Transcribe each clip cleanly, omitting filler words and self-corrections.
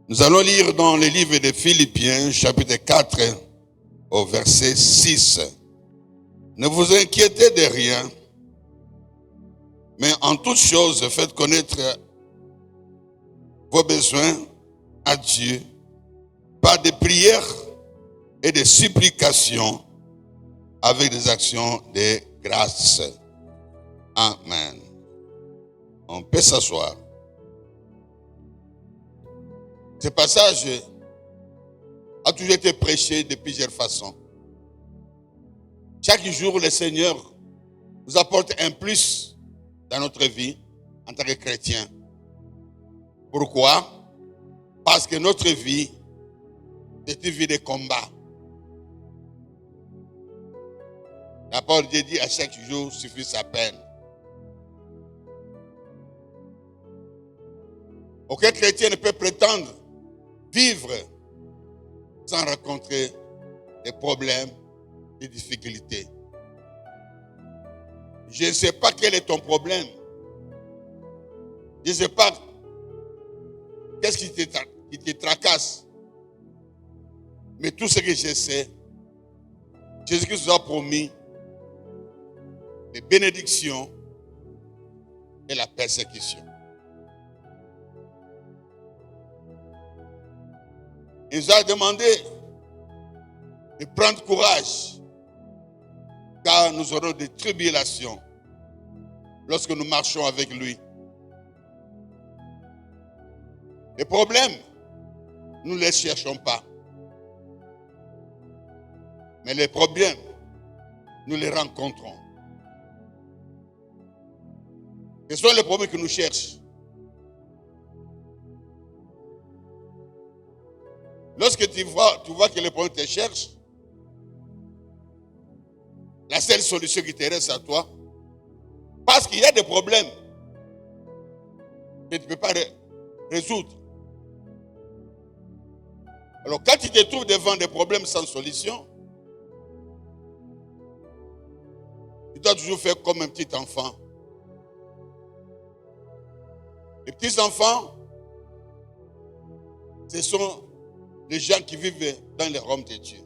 Nous allons lire dans le livre de Philippiens, chapitre 4, au verset 6. Ne vous inquiétez de rien, mais en toute chose, faites connaître vos besoins à Dieu par des prières et des supplications avec des actions de grâce. Amen. On peut s'asseoir. Ce passage a toujours été prêché de plusieurs façons. Chaque jour, le Seigneur nous apporte un plus dans notre vie en tant que chrétien. Pourquoi? Parce que notre vie est une vie de combat. La parole de Dieu dit à chaque jour suffit sa peine. Aucun chrétien ne peut prétendre vivre sans rencontrer des problèmes, des difficultés. Je ne sais pas quel est ton problème. Je ne sais pas qu'est-ce qui te tracasse. Mais tout ce que je sais, Jésus-Christ nous a promis les bénédictions et la persécution. Il nous a demandé de prendre courage, car nous aurons des tribulations lorsque nous marchons avec lui. Les problèmes, nous ne les cherchons pas. Mais les problèmes, nous les rencontrons. Ce sont les problèmes que nous cherchons. Lorsque tu vois que les problèmes te cherchent, la seule solution qui te reste à toi, parce qu'il y a des problèmes que tu ne peux pas résoudre. Alors quand tu te trouves devant des problèmes sans solution, tu dois toujours faire comme un petit enfant. Les petits enfants, ce sont les gens qui vivent dans les royaumes de Dieu.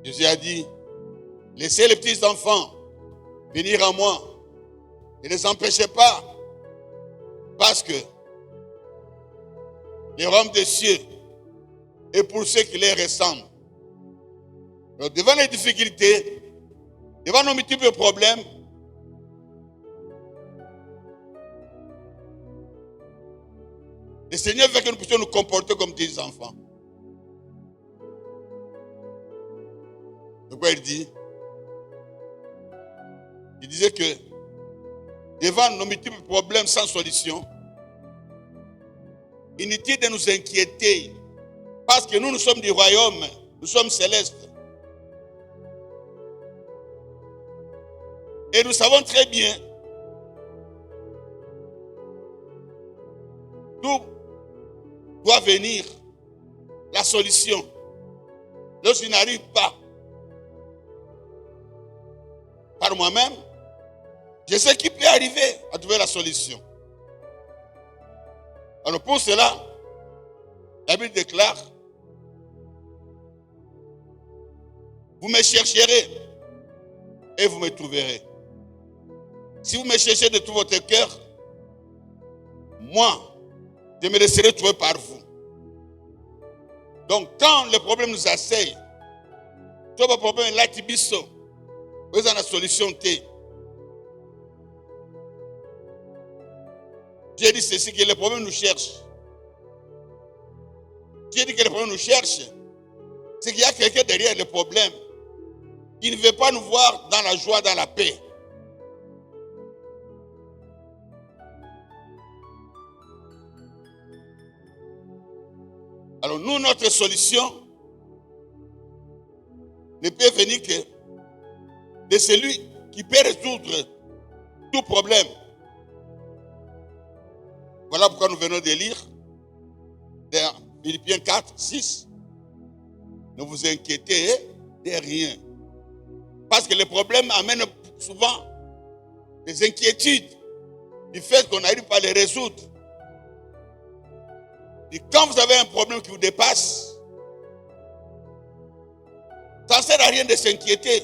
Jésus a dit, laissez les petits enfants venir à moi. Ne les empêchez pas. Parce que les royaumes des cieux est pour ceux qui les ressemblent. Alors, devant les difficultés, devant nos multiples problèmes, le Seigneur veut que nous puissions nous comporter comme des enfants. Donc, il dit, il disait que devant nos multiples problèmes sans solution, inutile de nous inquiéter, parce que nous sommes du royaume, nous sommes célestes. Et nous savons très bien d'où doit venir la solution. Lorsqu'il n'arrive pas par moi-même, je sais qu'il peut arriver à trouver la solution. Alors pour cela, la Bible déclare, vous me chercherez et vous me trouverez. Si vous me cherchez de tout votre cœur, moi, je me laisserai trouver par vous. Donc, quand le problème nous asseye, tout le problème est là, Tibiso, vous avez la solution. Dieu dit ceci, que le problème nous cherche. Dieu dit que le problème nous cherche. C'est qu'il y a quelqu'un derrière le problème qui ne veut pas nous voir dans la joie, dans la paix. Alors nous, notre solution ne peut venir que de celui qui peut résoudre tout problème. Voilà pourquoi nous venons de lire dans Philippiens 4, 6. Ne vous inquiétez de rien. Parce que les problèmes amènent souvent des inquiétudes du fait qu'on n'arrive pas à les résoudre. Et quand vous avez un problème qui vous dépasse, ça ne sert à rien de s'inquiéter.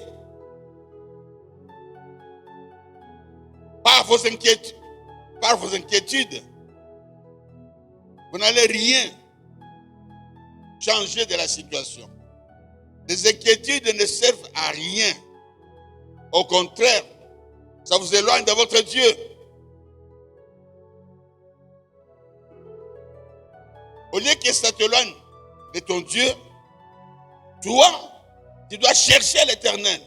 Par vos inquiétudes, vous n'allez rien changer de la situation. Les inquiétudes ne servent à rien. Au contraire, ça vous éloigne de votre Dieu. Au lieu que ça t'éloigne de ton Dieu, toi, tu dois chercher l'Éternel.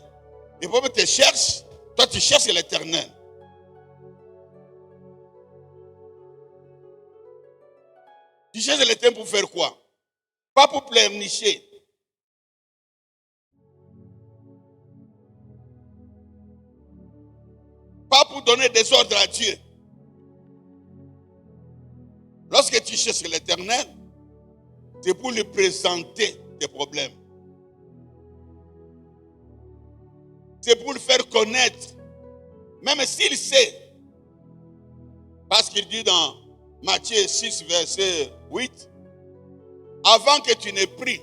Et pour que tu cherches, toi tu cherches l'Éternel. Tu cherches l'Éternel pour faire quoi? Pas pour pleurnicher. Pas pour donner des ordres à Dieu. Lorsque tu cherches l'Éternel, c'est pour lui présenter tes problèmes. C'est pour le faire connaître. Même s'il sait. Parce qu'il dit dans Matthieu 6, verset 8, avant que tu n'aies pris,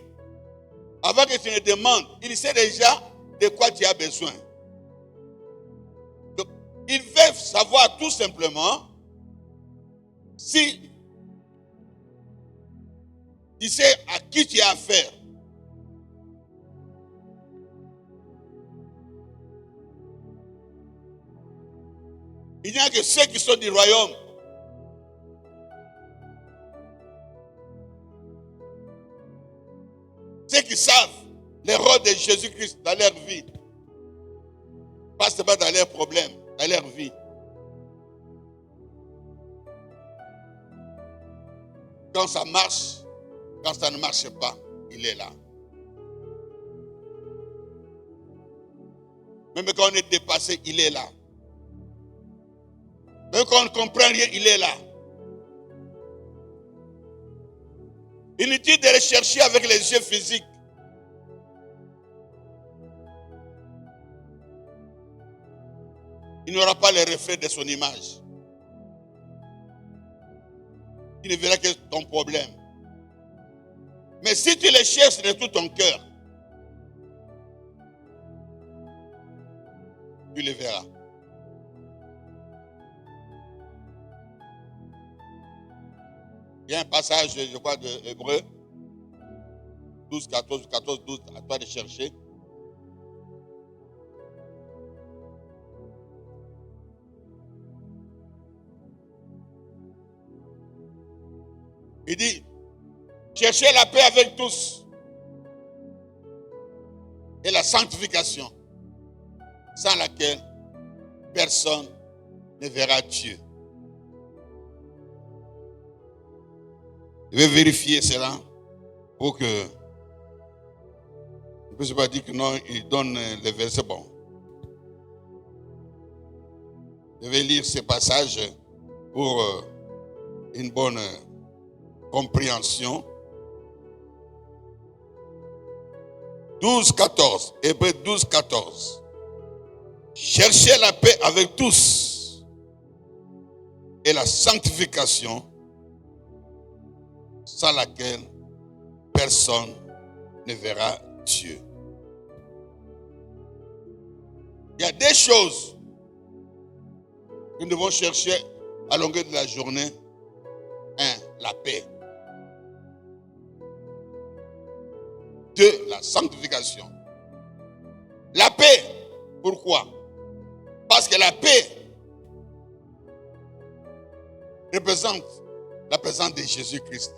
avant que tu ne demandes, il sait déjà de quoi tu as besoin. Donc, il veut savoir tout simplement si tu sais à qui tu as affaire. Il n'y a que ceux qui sont du royaume. Ceux qui savent les rôles de Jésus-Christ dans leur vie. Pas seulement dans leurs problèmes, dans leur vie. Quand ça marche, quand ça ne marche pas, il est là. Même quand on est dépassé, il est là. Même quand on ne comprend rien, il est là. Inutile de le chercher avec les yeux physiques. Il n'aura pas le reflet de son image. Il ne verra que ton problème. Mais si tu le cherches de tout ton cœur, tu le verras. Il y a un passage, je crois, de Hébreux 12, 14, 12, à toi de chercher. Il dit, cherchez la paix avec tous et la sanctification, sans laquelle personne ne verra Dieu. Je vais vérifier cela pour que je ne puisse pas dire que non, il donne les versets bons. Je vais lire ces passages pour une bonne compréhension. 12, 14. Hébreux 12, 14. Cherchez la paix avec tous et la sanctification, sans laquelle personne ne verra Dieu. Il y a des choses que nous devons chercher à longueur de la journée. 1. La paix. 2. La sanctification. La paix. Pourquoi? Parce que la paix représente la présence de Jésus-Christ.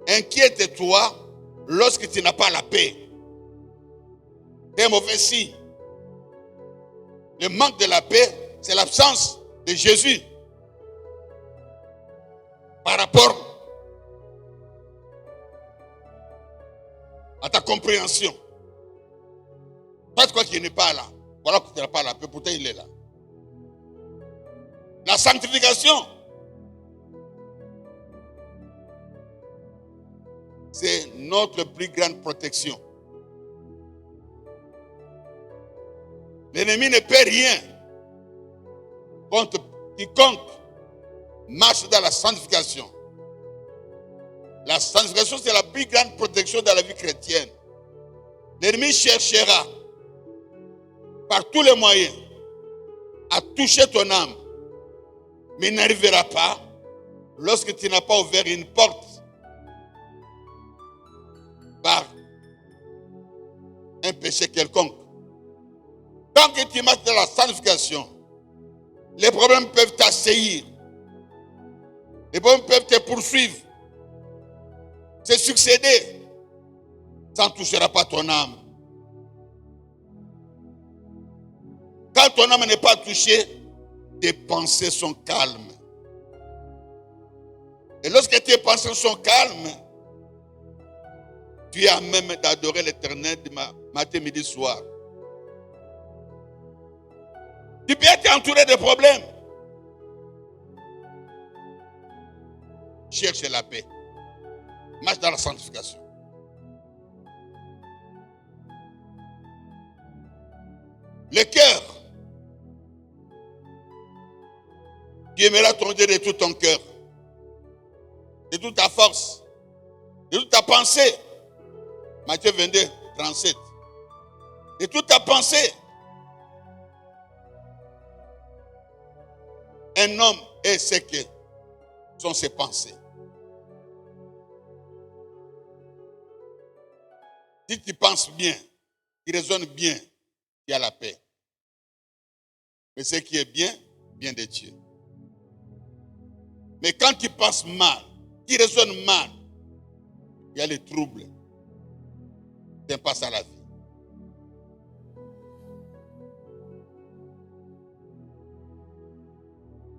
Inquiète-toi lorsque tu n'as pas la paix. C'est un mauvais signe. Le manque de la paix, c'est l'absence de Jésus par rapport à ta compréhension. Toi, tu crois qu'il n'est pas là. Voilà que tu n'as pas la paix, pourtant il est là. La sanctification, c'est notre plus grande protection. L'ennemi ne peut rien contre quiconque marche dans la sanctification. La sanctification, c'est la plus grande protection dans la vie chrétienne. L'ennemi cherchera par tous les moyens à toucher ton âme, mais il n'arrivera pas lorsque tu n'as pas ouvert une porte par un péché quelconque. Tant que tu marches dans la sanctification, les problèmes peuvent t'assaillir. Les problèmes peuvent te poursuivre, se succéder. Ça ne touchera pas ton âme. Quand ton âme n'est pas touchée, tes pensées sont calmes. Et lorsque tes pensées sont calmes, tu es à même d'adorer l'Éternel de matin, midi, soir. Tu peux être entouré de problèmes. Cherche la paix. Marche dans la sanctification. Le cœur. Tu aimeras ton Dieu de tout ton cœur, de toute ta force, de toute ta pensée. Matthieu 22, 37. De toute ta pensée. Un homme est ce que sont ses pensées. Si tu penses bien, tu raisonnes bien, tu as la paix. Mais ce qui est bien, vient de Dieu. Mais quand tu penses mal, tu raisonnes mal, il y a les troubles. Tu n'aimes pas ça la vie.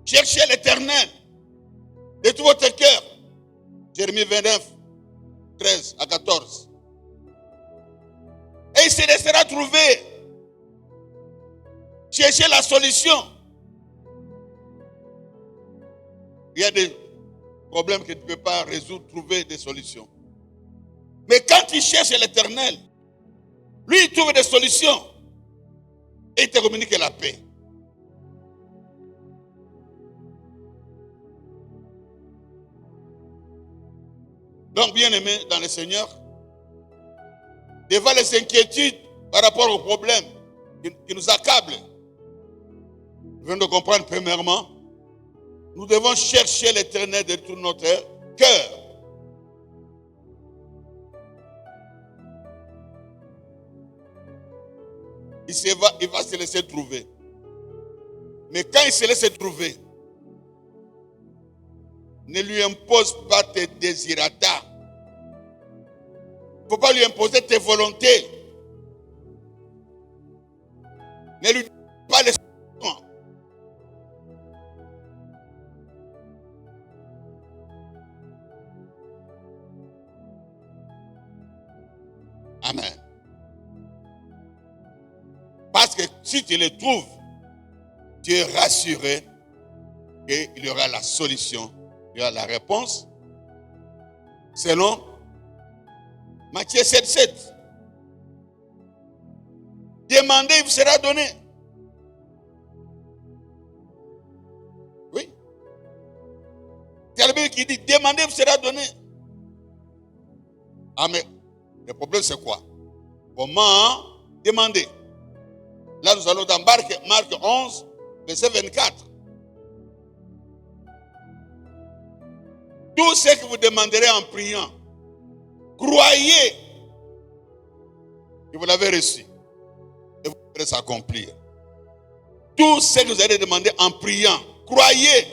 Cherchez l'Éternel de tout votre cœur. Jérémie 29, 13 à 14. Et il se laissera trouver. Cherchez la solution. Il y a des problèmes que tu ne peux pas résoudre, trouver des solutions. Mais quand tu cherches l'Éternel, lui il trouve des solutions et il te communique la paix. Donc, bien-aimés dans le Seigneur, devant les inquiétudes par rapport aux problèmes qui nous accablent, nous venons de comprendre premièrement, nous devons chercher l'Éternel de tout notre cœur. Il va se laisser trouver. Mais quand il se laisse trouver, ne lui impose pas tes désirata. Il ne faut pas lui imposer tes volontés. Ne lui donne pas les sentiments. Amen. Parce que si tu les trouves, tu es rassuré qu'il y aura la solution, il y aura la réponse. Selon Matthieu 7, 7. Demandez, il vous sera donné. Oui. C'est la Bible qui dit, demandez, il vous sera donné. Ah mais, le problème c'est quoi? Comment demander? Là nous allons dans Marc 11, verset 24. Tout ce que vous demanderez en priant, croyez que vous l'avez reçu et vous pourrez s'accomplir. Tout ce que vous allez demander en priant, croyez.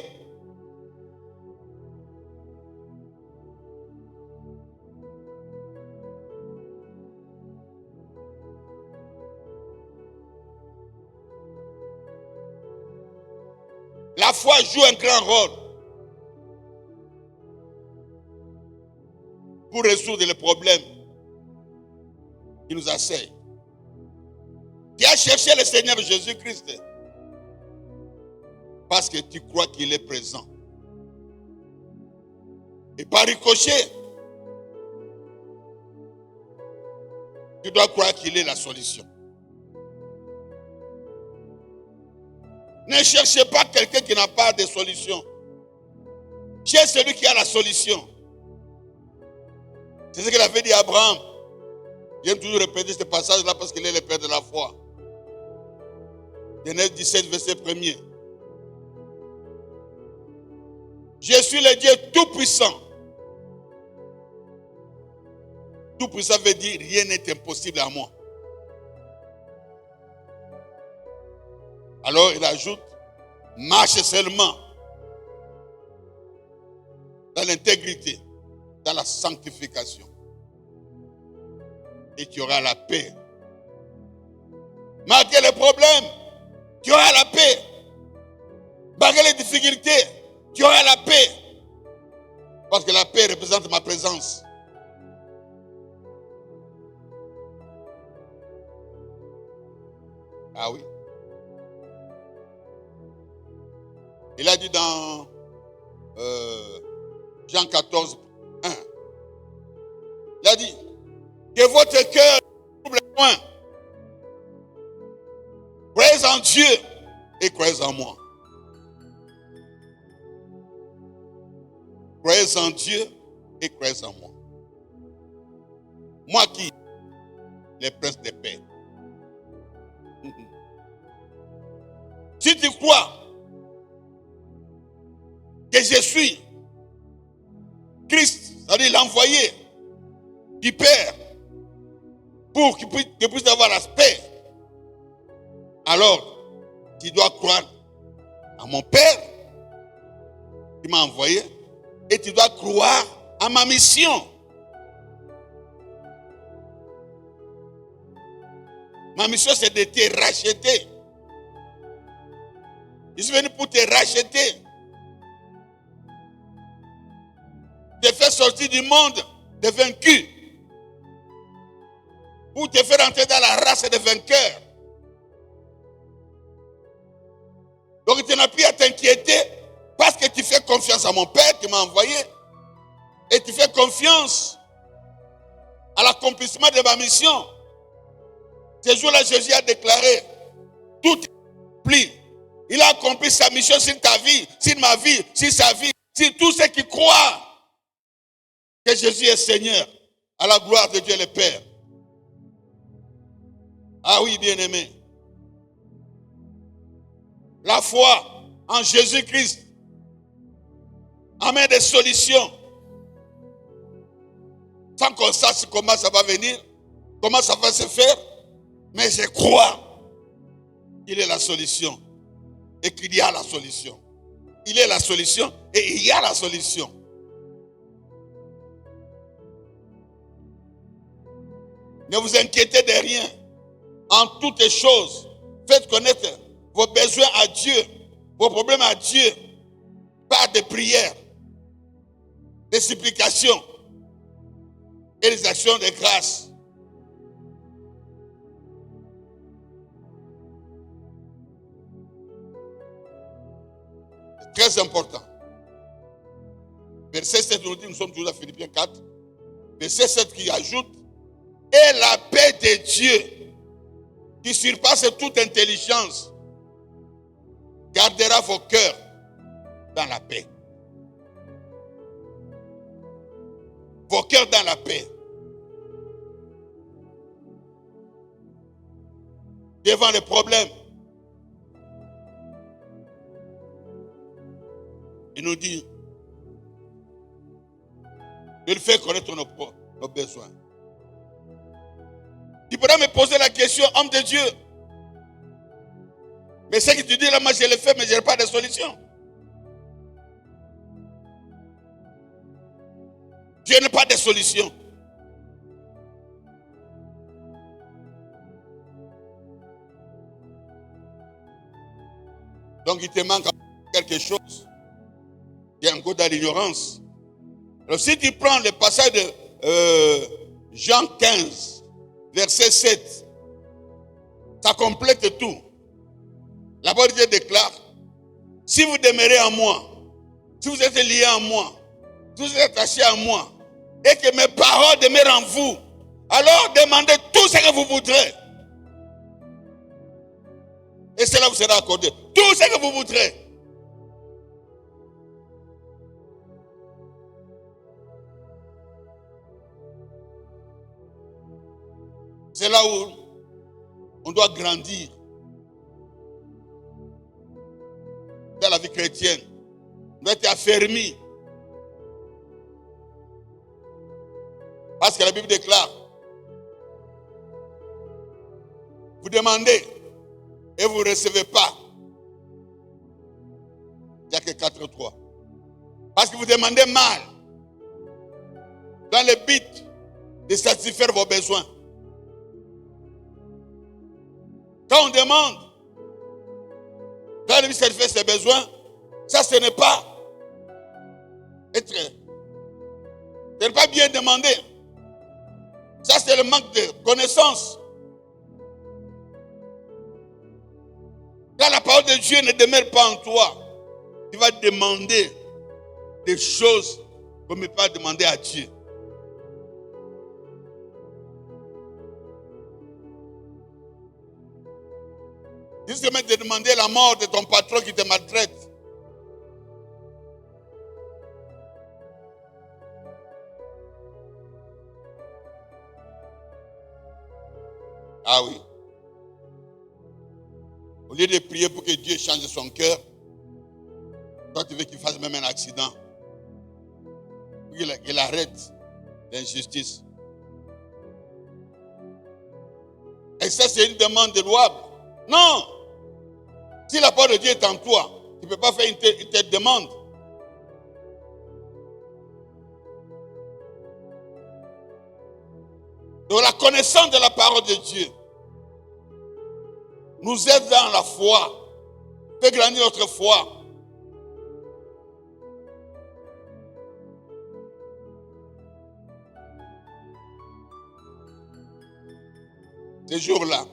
La foi joue un grand rôle pour résoudre les problèmes qui nous assaillent. Tu as cherché le Seigneur Jésus-Christ parce que tu crois qu'il est présent. Et par ricochet, tu dois croire qu'il est la solution. Ne cherchez pas quelqu'un qui n'a pas de solution. J'ai celui qui a la solution. C'est ce qu'il avait dit à Abraham. J'aime toujours répéter ce passage-là parce qu'il est le père de la foi. Genèse 17, verset 1er. Je suis le Dieu tout-puissant. Tout-puissant veut dire rien n'est impossible à moi. Alors il ajoute, marche seulement dans l'intégrité, dans la sanctification. Et tu auras la paix. Malgré les problèmes, tu auras la paix. Malgré les difficultés, tu auras la paix. Parce que la paix représente ma présence. Ah oui. Il a dit dans Jean 14, 1. Il a dit que votre cœur ne trouble point. Croyez en Dieu et croyez en moi. Croyez en Dieu et croyez en moi. Moi qui, le prince de paix. Si tu crois que je suis Christ, c'est-à-dire l'envoyé du Père, pour qu'il puisse avoir la paix, alors tu dois croire à mon Père qui m'a envoyé et tu dois croire à ma mission. Ma mission, c'est de te racheter. Je suis venu pour te racheter. Te faire sortir du monde des vaincus. Pour te faire entrer dans la race des vainqueurs. Donc tu n'as plus à t'inquiéter parce que tu fais confiance à mon Père qui m'a envoyé. Et tu fais confiance à l'accomplissement de ma mission. Ce jour-là, Jésus a déclaré, tout est accompli. Il a accompli sa mission sur ta vie, sur ma vie, sur sa vie, sur tous ceux qui croient que Jésus est Seigneur, à la gloire de Dieu le Père. Ah oui, bien-aimé. La foi en Jésus-Christ amène des solutions. Sans qu'on sache comment ça va venir, comment ça va se faire, mais je crois qu'il est la solution et qu'il y a la solution. Il est la solution et il y a la solution. Ne vous inquiétez de rien. En toutes les choses, faites connaître vos besoins à Dieu, vos problèmes à Dieu, par des prières, des supplications et des actions de grâce. C'est très important. Verset 7 nous dit, nous sommes toujours à Philippiens 4, verset 7 qui ajoute, et la paix de Dieu, qui surpasse toute intelligence, gardera vos cœurs dans la paix. Vos cœurs dans la paix. Devant les problèmes. Il nous dit, il fait connaître nos besoins. Tu pourrais me poser la question, homme de Dieu. Mais ce que tu dis là, moi je le fais, mais je n'ai pas de solution. Je n'ai pas de solution. Donc il te manque quelque chose. Il y a encore de l'ignorance. Alors si tu prends le passage de Jean 15, verset 7, ça complète tout. La parole de Dieu déclare, si vous demeurez en moi, si vous êtes liés en moi, si vous êtes attachés à moi, et que mes paroles demeurent en vous, alors demandez tout ce que vous voudrez. Et cela vous sera accordé. Tout ce que vous voudrez. C'est là où on doit grandir dans la vie chrétienne. On doit être affermi. Parce que la Bible déclare, vous demandez et vous ne recevez pas. Jacques 4:3. Parce que vous demandez mal, dans le but de satisfaire vos besoins. Quand on demande, dans le but de satisfaire ses besoins, ça ce n'est pas être, ce n'est pas bien demandé. Ça c'est le manque de connaissance. Quand la parole de Dieu ne demeure pas en toi, tu vas demander des choses qu'on ne peut pas demander à Dieu. Justement de demander la mort de ton patron qui te maltraite. Ah oui. Au lieu de prier pour que Dieu change son cœur, toi tu veux qu'il fasse même un accident. Qu'il arrête l'injustice. Et ça c'est une demande louable. Non! Si la parole de Dieu est en toi, tu ne peux pas faire une telle demande. Donc la connaissance de la parole de Dieu nous aide dans la foi, fait grandir notre foi. Ces jours-là,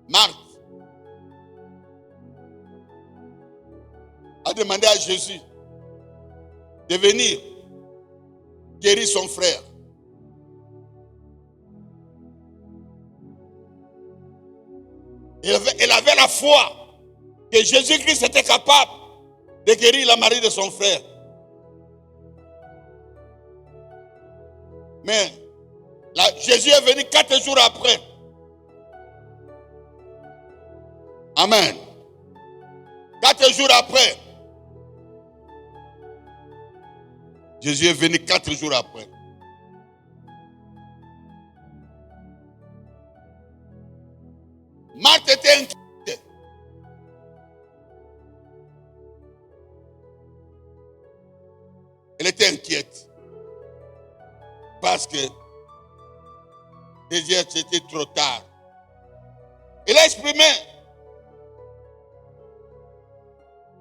Marthe a demandé à Jésus de venir guérir son frère. Elle avait la foi que Jésus-Christ était capable de guérir la Marie de son frère. Mais Jésus est venu 4 jours après. Amen. 4 jours après. Jésus est venu 4 jours après. Marthe était inquiète. Elle était inquiète. Parce que déjà c'était trop tard. Elle a exprimé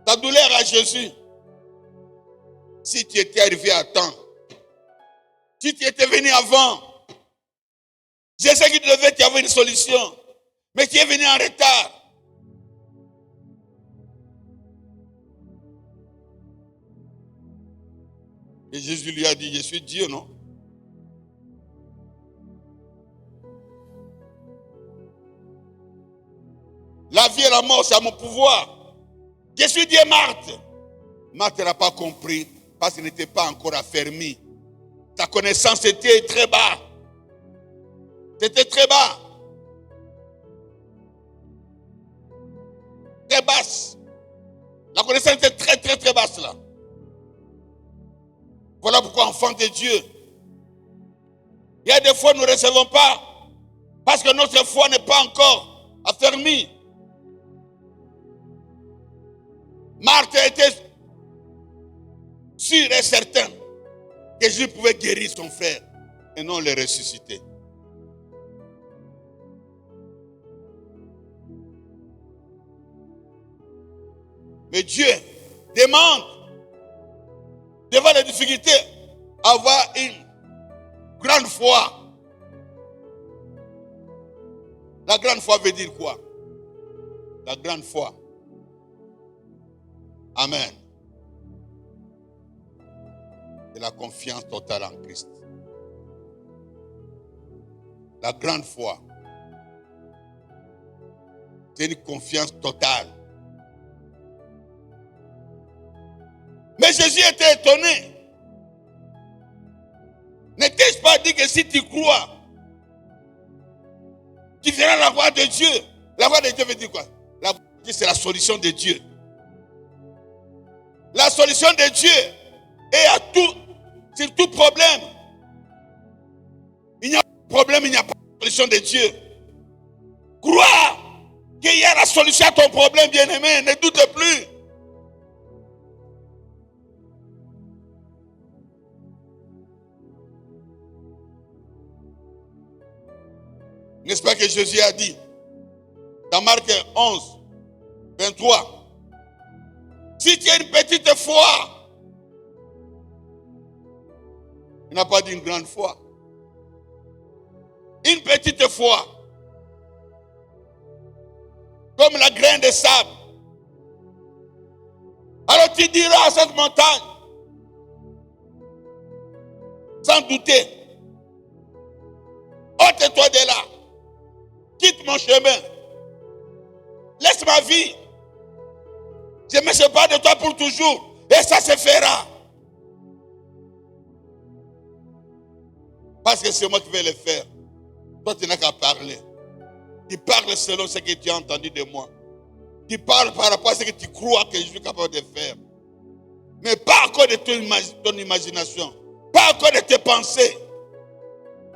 ta douleur à Jésus. Si tu étais arrivé à temps, si tu étais venu avant, je sais qu'il devait y avoir une solution, mais tu es venu en retard. Et Jésus lui a dit, je suis Dieu, non? La vie et la mort, c'est à mon pouvoir. Je suis Dieu, Marthe. Marthe n'a pas compris parce qu'elle n'était pas encore affermie. Sa connaissance était très bas. C'était très bas. Très basse. La connaissance était très, très, très basse là. Voilà pourquoi, enfants de Dieu, il y a des fois nous ne recevons pas parce que notre foi n'est pas encore affermie. Marthe était sûre et certaine que Jésus pouvait guérir son frère et non le ressusciter. Mais Dieu demande, devant les difficultés, avoir une grande foi. La grande foi veut dire quoi? La grande foi. Amen. C'est la confiance totale en Christ. La grande foi. C'est une confiance totale. Mais Jésus était étonné. si tu crois, tu verras la voix de Dieu. La voix de Dieu veut dire quoi? La voix de Dieu, c'est la solution de Dieu. La solution de Dieu est à tout, sur tout problème. Il n'y a pas de problème, il n'y a pas de solution de Dieu. Crois qu'il y a la solution à ton problème, bien-aimé. Ne doute plus. N'est-ce pas que Jésus a dit dans Marc 11, 23, si tu as une petite foi, il n'a pas dit une grande foi, une petite foi, comme la graine de sable, alors tu diras à cette montagne, sans douter, ôte-toi de là, quitte mon chemin, laisse ma vie, je ne me sépare de toi pour toujours, et ça se fera. Parce que c'est moi qui vais le faire. Toi, tu n'as qu'à parler. Tu parles selon ce que tu as entendu de moi. Tu parles par rapport à ce que tu crois que je suis capable de faire. Mais pas encore de ton imagination. Pas encore de tes pensées.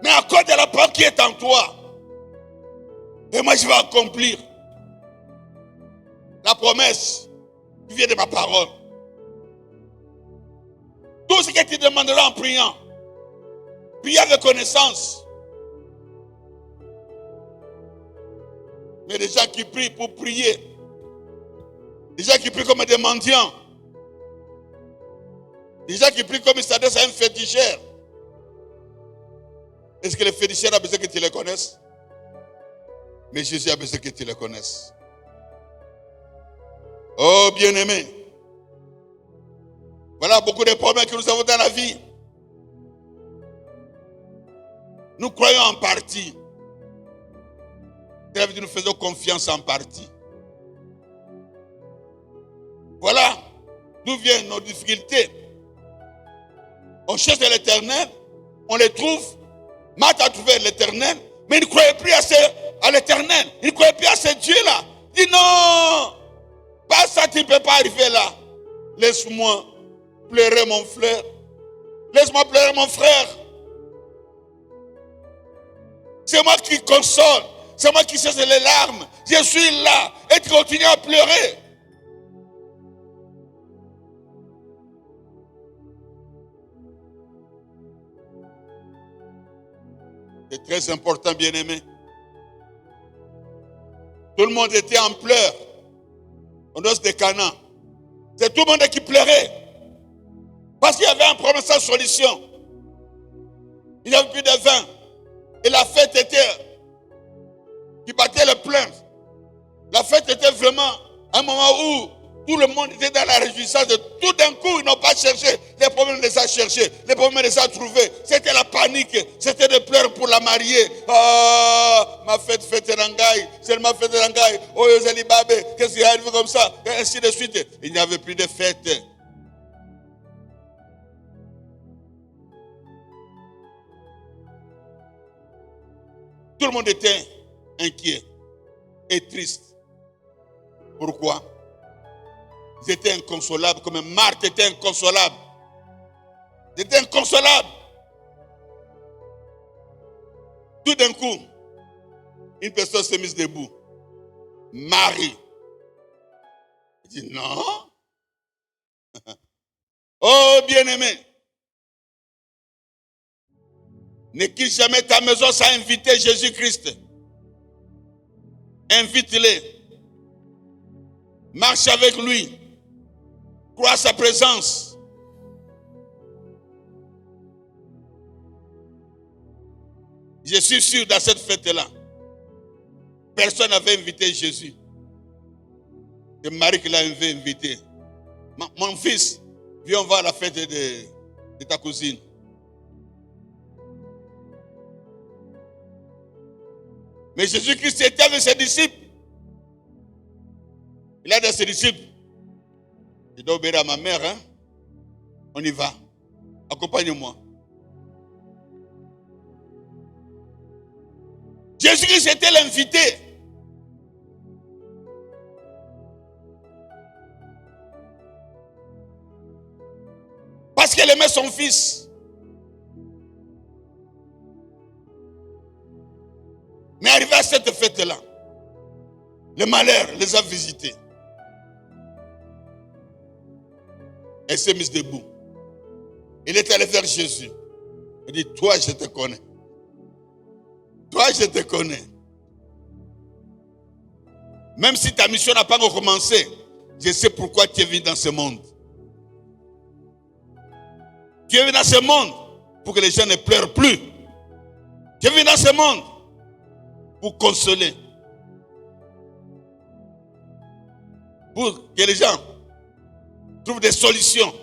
Mais encore de la parole qui est en toi. Et moi, je vais accomplir la promesse qui vient de ma parole. Tout ce que tu demanderas en priant, priez avec connaissance. Mais les gens qui prient pour prier, les gens qui prient comme des mendiants, les gens qui prient comme ils s'adressent à un féticheur. Est-ce que les féticheurs ont besoin que tu les connaisses? Mais Jésus a besoin que tu les connaisses. Oh bien-aimé, voilà beaucoup de problèmes que nous avons dans la vie. Nous croyons en partie. Ça veut dire que nous faisons confiance en partie. Voilà d'où viennent nos difficultés. On cherche l'Éternel, on les trouve. Marthe a trouvé l'Éternel, mais il ne croyait plus à l'Éternel. Il ne croyait plus à ce Dieu-là. Il dit non, pas ça, tu ne peux pas arriver là. Laisse-moi pleurer mon frère. Laisse-moi pleurer mon frère. C'est moi qui console. C'est moi qui cherche les larmes. Je suis là. Et tu continues à pleurer. C'est très important, bien-aimé. Tout le monde était en pleurs. On ose des Canaan. C'est tout le monde qui pleurait. Parce qu'il y avait un problème sans solution. Il n'y avait plus de vin. Et la fête était... qui battait le plein. La fête était vraiment un moment où tout le monde était dans la réjouissance. Tout d'un coup, ils n'ont pas cherché. Les problèmes les a cherchés. Les problèmes les a trouvés. C'était la panique. C'était des pleurs pour la mariée. Ah, ma fête rangaï. C'est ma fête rangaï. Oh, Yoseli Babé. Qu'est-ce qui est arrivé comme ça? Et ainsi de suite. Il n'y avait plus de fête. Tout le monde était inquiet et triste. Pourquoi? Ils étaient inconsolables, comme Marthe était inconsolable. Ils étaient inconsolables. Tout d'un coup, une personne s'est mise debout. Marie. Il dit non. Oh bien-aimé, ne quitte jamais ta maison sans inviter Jésus-Christ. Invite-le. Marche avec lui. Crois à sa présence. Je suis sûr dans cette fête-là, personne n'avait invité Jésus. C'est Marie qui l'a invité. Mon fils, viens voir la fête de ta cousine. Mais Jésus-Christ était avec ses disciples. Il a dit à ses disciples, je dois obéir à ma mère, hein? On y va. Accompagne-moi. Jésus-Christ était l'invité. Parce qu'elle aimait son fils. Mais arrivé à cette fête-là, le malheur les a visités. Elle s'est mise debout. Il est allé vers Jésus. Il dit, toi, je te connais. Toi, je te connais. Même si ta mission n'a pas encore commencé, je sais pourquoi tu es venu dans ce monde. Tu es venu dans ce monde pour que les gens ne pleurent plus. Tu es venu dans ce monde pour consoler. Pour que les gens trouvent des solutions.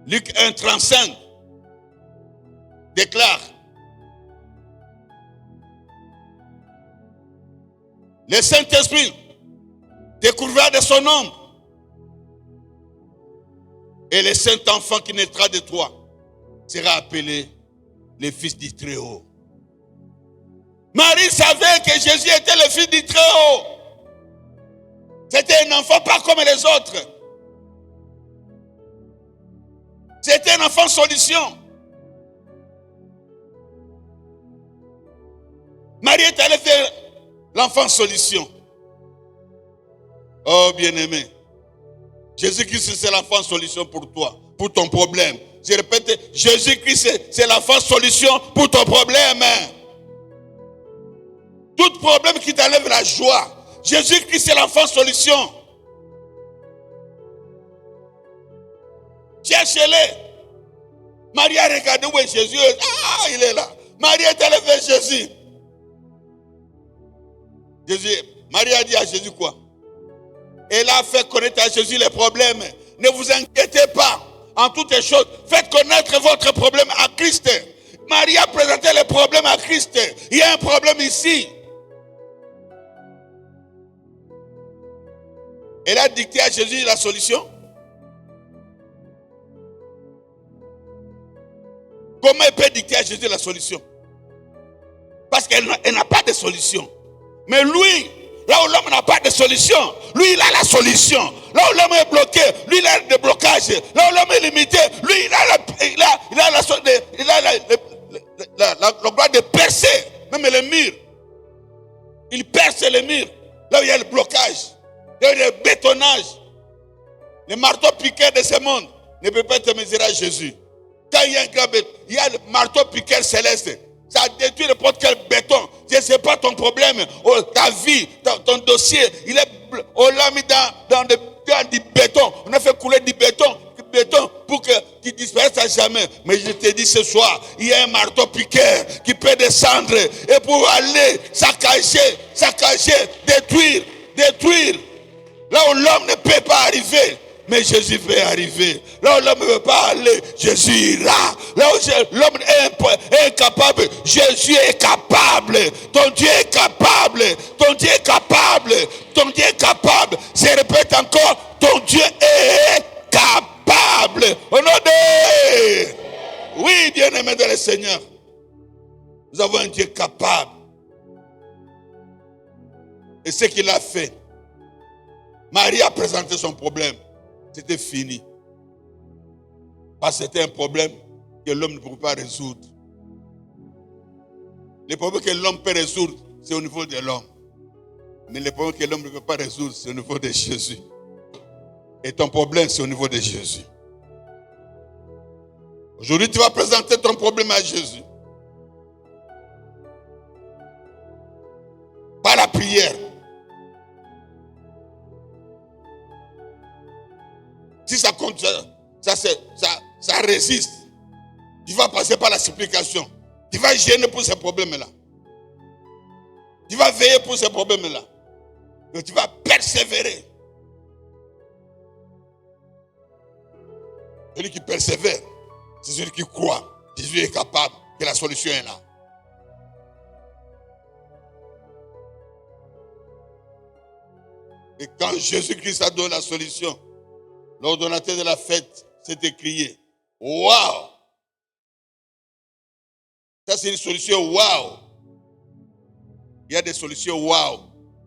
Luc 1, 35 déclare: le Saint-Esprit découvrira de son ombre, et le Saint-Enfant qui naîtra de toi sera appelé le Fils du Très-Haut. Marie savait que Jésus était le Fils du Très-Haut. C'était un enfant pas comme les autres. C'était un enfant solution. Marie est allée faire l'enfant solution. Oh bien-aimé, Jésus-Christ c'est l'enfant solution pour toi, pour ton problème. Je répète, Jésus-Christ c'est l'enfant solution pour ton problème. Tout problème qui t'enlève la joie, Jésus-Christ c'est l'enfant solution. Cherchez-le. Marie a regardé où est Jésus. Ah, il est là. Marie est allée vers Jésus. Marie a dit à Jésus quoi? Elle a fait connaître à Jésus les problèmes. Ne vous inquiétez pas. En toutes les choses, faites connaître votre problème à Christ. Marie a présenté les problèmes à Christ. Il y a un problème ici. Elle a dicté à Jésus la solution. Comment elle peut dicter à Jésus la solution? Parce qu'elle n'a pas de solution. Mais lui, là où l'homme n'a pas de solution, lui il a la solution. Là où l'homme est bloqué, lui il a des blocages. Là où l'homme est limité, lui il a le droit de percer même les murs. Il perce les murs. Là où il y a le blocage, là où il y a le bétonnage. Le marteau-piqueur de ce monde ne peut pas te mesurer à Jésus. Quand il y a un grand béton, il y a le marteau-piqueur céleste. Ça détruit n'importe quel béton. Je ne sais pas ton problème, ta vie, ton dossier. On l'a mis dans du béton. On a fait couler du béton pour qu'il disparaisse à jamais. Mais je te dis ce soir, il y a un marteau-piqueur qui peut descendre et pour aller saccager, détruire. Là où l'homme ne peut pas arriver. Mais Jésus peut arriver. Là où l'homme ne veut pas aller, Jésus ira. Là où l'homme est incapable, Jésus est capable. Ton Dieu est capable. Ton Dieu est capable. Ton Dieu est capable. Je répète encore, ton Dieu est capable. Au nom de... Oui, bien-aimé dans le Seigneur. Nous avons un Dieu capable. Et ce qu'il a fait, Marie a présenté son problème. C'était fini. Parce que c'était un problème que l'homme ne pouvait pas résoudre. Les problèmes que l'homme peut résoudre, c'est au niveau de l'homme. Mais les problèmes que l'homme ne peut pas résoudre, c'est au niveau de Jésus. Et ton problème, c'est au niveau de Jésus. Aujourd'hui, tu vas présenter ton problème à Jésus. Par la prière. Si ça compte, ça résiste. Tu vas passer par la supplication. Tu vas gêner pour ces problèmes-là. Tu vas veiller pour ces problèmes-là. Mais tu vas persévérer. Celui qui persévère, c'est celui qui croit. Jésus est capable, que la solution est là. Et quand Jésus-Christ a donné la solution, l'ordonnateur de la fête s'est écrié: waouh! c'est une solution waouh. Il y a des solutions waouh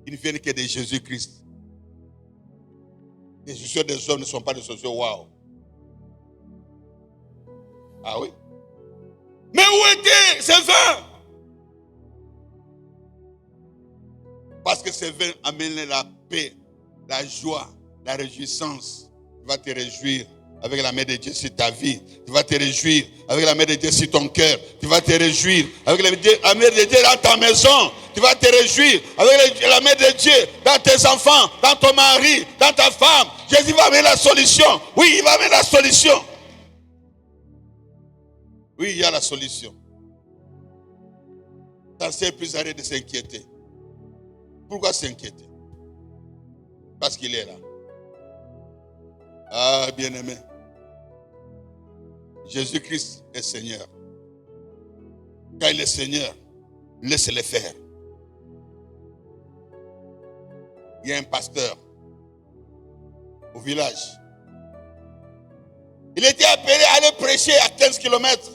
qui ne viennent que de Jésus-Christ. Les solutions des hommes ne sont pas des solutions waouh. Ah oui. Mais où était ce vin? Parce que ce vin amène la paix, la joie, la réjouissance. Tu vas te réjouir avec la main de Dieu sur ta vie. Tu vas te réjouir avec la main de Dieu sur ton cœur. Tu vas te réjouir avec la main de Dieu dans ta maison. Tu vas te réjouir avec la main de Dieu dans tes enfants, dans ton mari, dans ta femme. Jésus va amener la solution. Oui, il va amener la solution. Oui, il y a la solution. Ça sert plus à rien de s'inquiéter. Pourquoi s'inquiéter? Parce qu'il est là. Ah, bien-aimé. Jésus-Christ est Seigneur. Quand il est Seigneur, laisse-le faire. Il y a un pasteur au village. Il était appelé à aller prêcher à 15 km.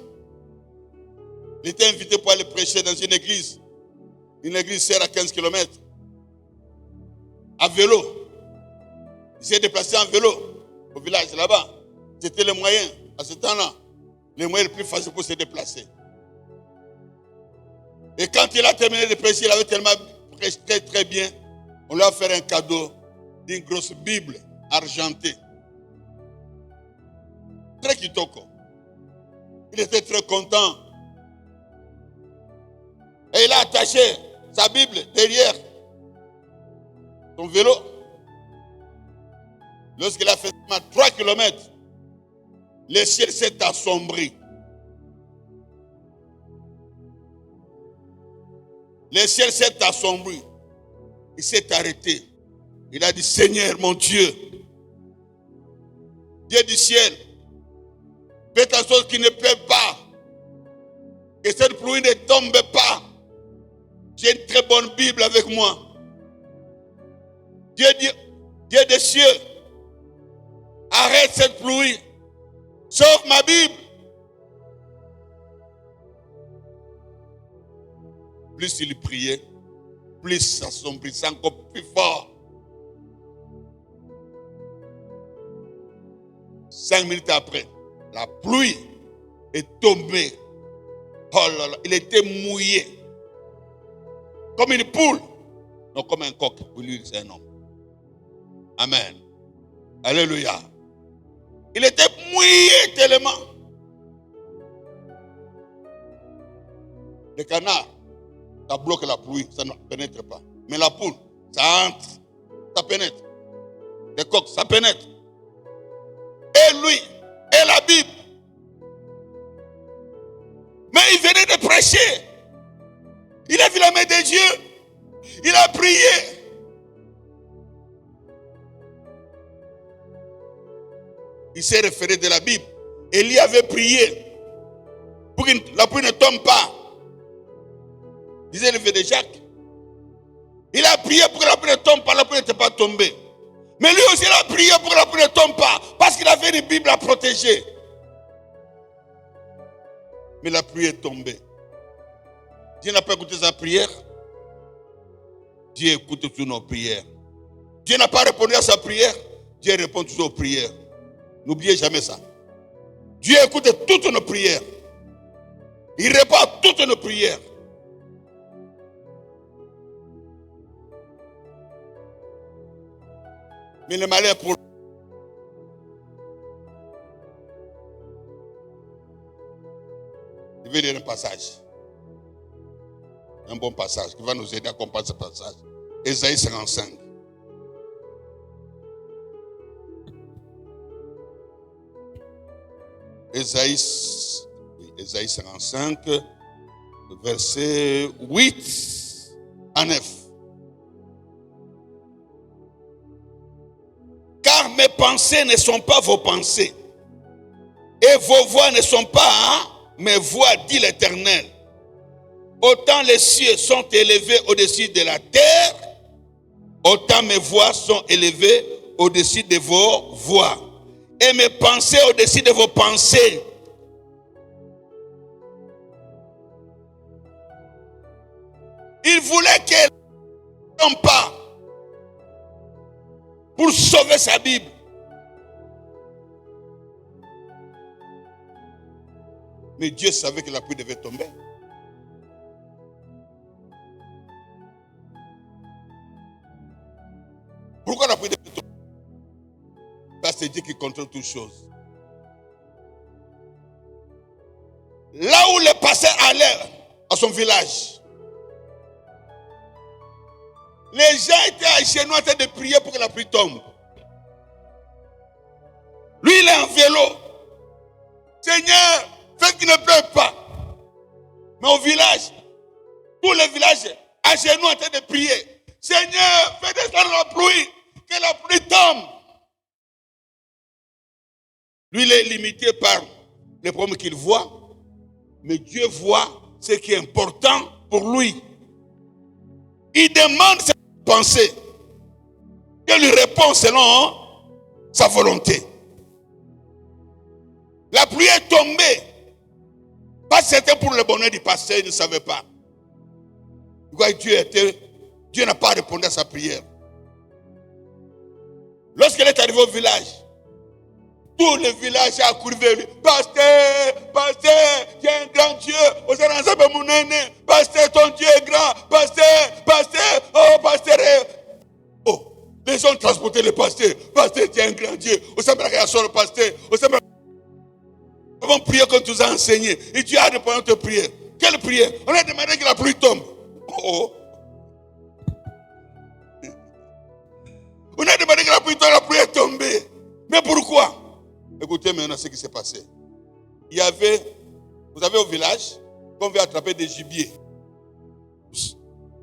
Il était invité pour aller prêcher dans une église. Une église sert à 15 km. À vélo. Il s'est déplacé en vélo au village là-bas. C'était le moyen, à ce temps-là, le moyen le plus facile pour se déplacer. Et quand il a terminé de prêcher, il avait tellement prêché très très bien. On lui a fait un cadeau d'une grosse Bible argentée. Très kitoko. Il était très content. Et il a attaché sa Bible derrière son vélo. Lorsqu'il a fait 3 km, le ciel s'est assombri. Le ciel s'est assombri. Il s'est arrêté. Il a dit, Seigneur mon Dieu, Dieu du ciel, faites en sorte qu'il ne pleut pas, que cette pluie ne tombe pas. J'ai une très bonne Bible avec moi. Dieu des cieux, arrête cette pluie. Sauve ma Bible. Plus il priait, plus ça s'assombrissait encore plus fort. 5 minutes après, la pluie est tombée. Oh là là, il était mouillé. Comme une poule. Non, comme un coq. Pour lui, c'est un homme. Amen. Alléluia. Il était mouillé tellement. Le canard, ça bloque la pluie, ça ne pénètre pas. Mais la poule, ça entre, ça pénètre. Le coq, ça pénètre. Et lui, et la Bible. Mais il venait de prêcher. Il a vu la main de Dieu. Il a prié. Il s'est référé de la Bible. Élie avait prié pour que la pluie ne tombe pas. Disait le vieux de Jacques. Il a prié pour que la pluie ne tombe pas. La pluie n'était pas tombée. Mais lui aussi, il a prié pour que la pluie ne tombe pas. Parce qu'il avait une Bible à protéger. Mais la pluie est tombée. Dieu n'a pas écouté sa prière. Dieu écoute toutes nos prières. Dieu n'a pas répondu à sa prière. Dieu répond toujours aux prières. N'oubliez jamais ça. Dieu écoute toutes nos prières. Il répond à toutes nos prières. Mais le malheur pour je vais lire un passage. Un bon passage qui va nous aider à comprendre ce passage. Ésaïe 55. Ésaïe 55, verset 8 à 9. Car mes pensées ne sont pas vos pensées, et vos voix ne sont pas mes voix, dit l'Éternel. Autant les cieux sont élevés au-dessus de la terre, autant mes voix sont élevées au-dessus de vos voix. Et mes pensées au-dessus de vos pensées. Il voulait qu'elle ne tombe pas pour sauver sa Bible. Mais Dieu savait que la pluie devait tomber. Pourquoi la pluie devait tomber? Parce que c'est Dieu qui contrôle toutes choses. Là où le pasteur allait à son village, les gens étaient à genoux en train de prier pour que la pluie tombe. Lui, il est en vélo. Seigneur, fais qu'il ne pleuve pas. Mais au village, tout le village à genoux en train de prier. Seigneur, fais descendre la pluie, que la pluie tombe. Lui, il est limité par les problèmes qu'il voit. Mais Dieu voit ce qui est important pour lui. Il demande ses pensées. Dieu lui répond selon sa volonté. La pluie est tombée. Pas c'était pour le bonheur du pasteur, il ne savait pas. Dieu n'a pas répondu à sa prière. Lorsqu'elle est arrivée au village, tout le village a couru vers lui. Pasteur, pasteur, tu es un grand Dieu. Pasteur, ton Dieu est grand. Pasteur, pasteur, oh pasteur. Oh, les gens ont transporté le pasteur. Pasteur, tu es un grand Dieu. Le pasteur. Nous avons prié comme tu nous as enseigné. Et Dieu a répondu à notre prière. Quelle prière? On a demandé que la pluie tombe. Oh. On a demandé que la pluie est tombée. Mais pourquoi? Écoutez maintenant ce qui s'est passé. Vous avez au village, on veut attraper des gibiers.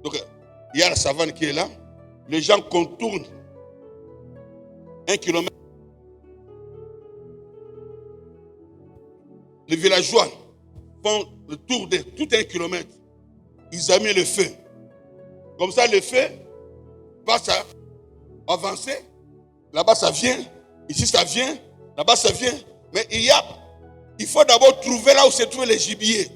Donc, il y a la savane qui est là. Les gens contournent 1 kilomètre. Les villageois font le tour de tout 1 kilomètre. Ils ont mis le feu. Comme ça, le feu passe à avancer. Là-bas, ça vient. Ici, ça vient. Là-bas, ça vient. Mais il faut d'abord trouver là où se trouvent les gibiers.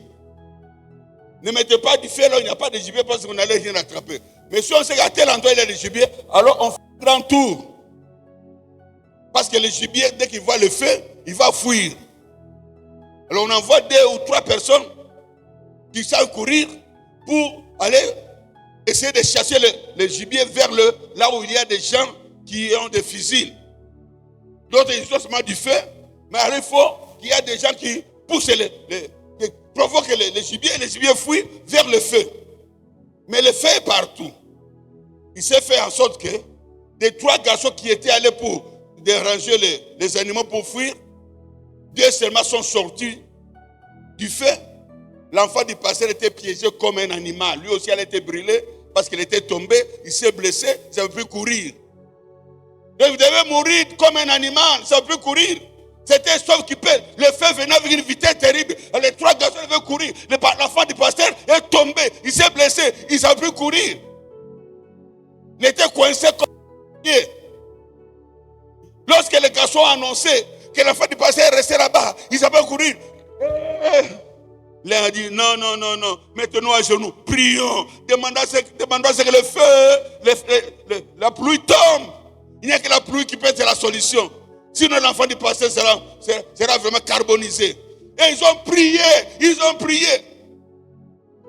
Ne mettez pas du feu là où il n'y a pas de gibier parce qu'on n'allait rien attraper. Mais si on sait qu'à tel endroit il y a des gibiers, alors on fait un grand tour. Parce que le gibier, dès qu'il voit le feu, il va fuir. Alors on envoie 2 ou 3 personnes qui savent courir pour aller essayer de chasser le gibier vers là où il y a des gens qui ont des fusils. D'autres, ils ont seulement du feu, mais alors il faut qu'il y ait des gens qui poussent, qui provoquent les gibiers, et les gibiers fuient vers le feu. Mais le feu est partout. Il s'est fait en sorte que des 3 garçons qui étaient allés pour déranger les animaux pour fuir, 2 seulement sont sortis du feu. L'enfant du pasteur était piégé comme un animal. Lui aussi, elle était brûlée parce qu'il était tombé, il s'est blessé, il ne savait plus courir. Donc vous devez mourir comme un animal, ça ne peut plus courir. C'était sauf qui peut. Le feu venait avec une vitesse terrible. Les 3 garçons devaient courir. L'enfant du pasteur est tombé, il s'est blessé, il ne savait plus courir. Il était coincé comme un pied. Lorsque les garçons ont annoncé que l'enfant du pasteur est resté là-bas, il ne savait pas courir. L'un a dit non, mettez-nous à genoux, prions, demandons à ce que le feu, la pluie tombe. Il n'y a que la pluie qui peut être la solution. Sinon l'enfant du pasteur sera vraiment carbonisé. Et ils ont prié.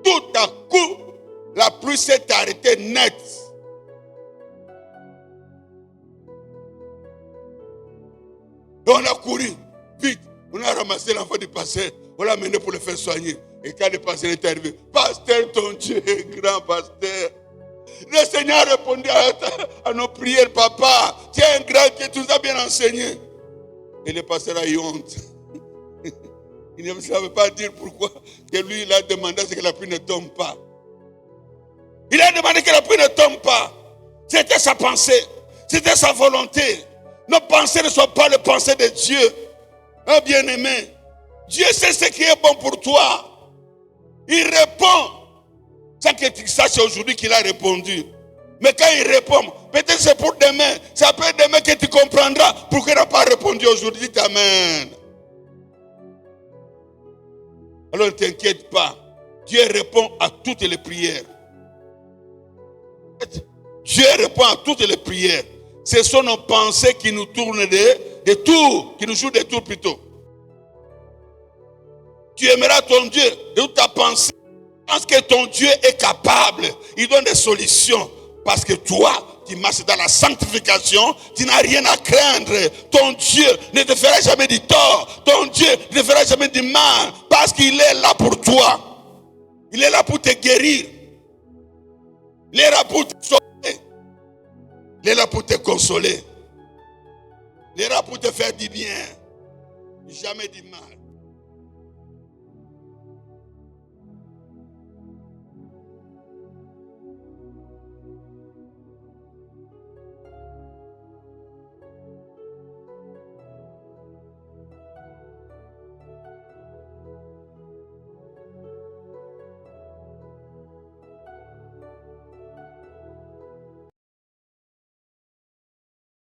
Tout à coup, la pluie s'est arrêtée net. Et on a couru vite. On a ramassé l'enfant du pasteur. On l'a amené pour le faire soigner. Et quand le pasteur est arrivé, pasteur, ton Dieu est grand, pasteur. Le Seigneur a répondu à nos prières, papa. Tu es un grand Dieu, tu nous as bien enseigné. Et le pasteur a eu honte. Il ne savait pas dire pourquoi que lui, il a demandé que la pluie ne tombe pas. Il a demandé que la pluie ne tombe pas. C'était sa pensée. C'était sa volonté. Nos pensées ne sont pas les pensées de Dieu. Un bien-aimé. Dieu sait ce qui est bon pour toi. Il répond. Sans que tu saches aujourd'hui qu'il a répondu. Mais quand il répond, peut-être c'est pour demain. C'est après demain que tu comprendras pourquoi il n'a pas répondu aujourd'hui. Dites Amen. Alors ne t'inquiète pas. Dieu répond à toutes les prières. Dieu répond à toutes les prières. Ce sont nos pensées qui nous tournent des tours, qui nous jouent des tours plutôt. Tu aimeras ton Dieu de toute ta pensée. Parce que ton Dieu est capable. Il donne des solutions. Parce que toi, tu marches dans la sanctification. Tu n'as rien à craindre. Ton Dieu ne te fera jamais du tort. Ton Dieu ne te fera jamais du mal. Parce qu'il est là pour toi. Il est là pour te guérir. Il est là pour te sauver. Il est là pour te consoler. Il est là pour te faire du bien. Jamais du mal.